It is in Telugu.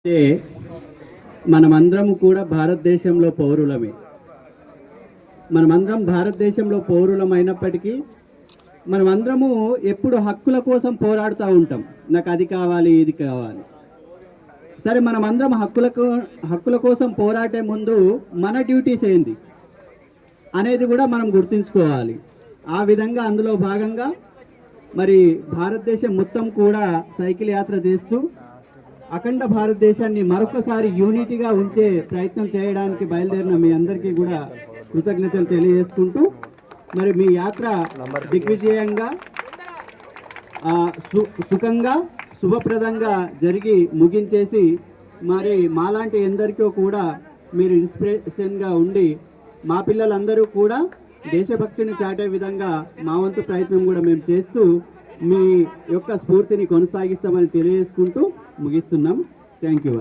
అంటే మనమందరం కూడా భారతదేశంలో పౌరులమే. మనమందరం భారతదేశంలో పౌరులమైనప్పటికీ మనమందరము ఎప్పుడు హక్కుల కోసం పోరాడుతూ ఉంటాం. నాకు అది కావాలి, ఇది కావాలి. సరే, మనమందరం హక్కుల కోసం పోరాటే ముందు మన డ్యూటీస్ ఏంది అనేది కూడా మనం గుర్తుంచుకోవాలి. ఆ విధంగా అందులో భాగంగా మరి భారతదేశం మొత్తం కూడా సైకిల్ యాత్ర చేస్తూ అఖండ భారతదేశాన్ని మరొకసారి యూనిటీగా ఉంచే ప్రయత్నం చేయడానికి బయలుదేరిన మీ అందరికీ కూడా కృతజ్ఞతలు తెలియజేసుకుంటూ మరి మీ యాత్ర దిగ్విజయంగా సుఖంగా శుభప్రదంగా జరిగి ముగించేసి మరి మాలాంటి ఎందరికో కూడా మీరు ఇన్స్పిరేషన్గా ఉండి మా పిల్లలందరూ కూడా దేశభక్తిని చాటే విధంగా మా వంతు ప్రయత్నం కూడా మేము చేస్తూ మీ యొక్క స్ఫూర్తిని కొనసాగిస్తామని తెలియజేసుకుంటూ ముగిస్తున్నాం. Thank you.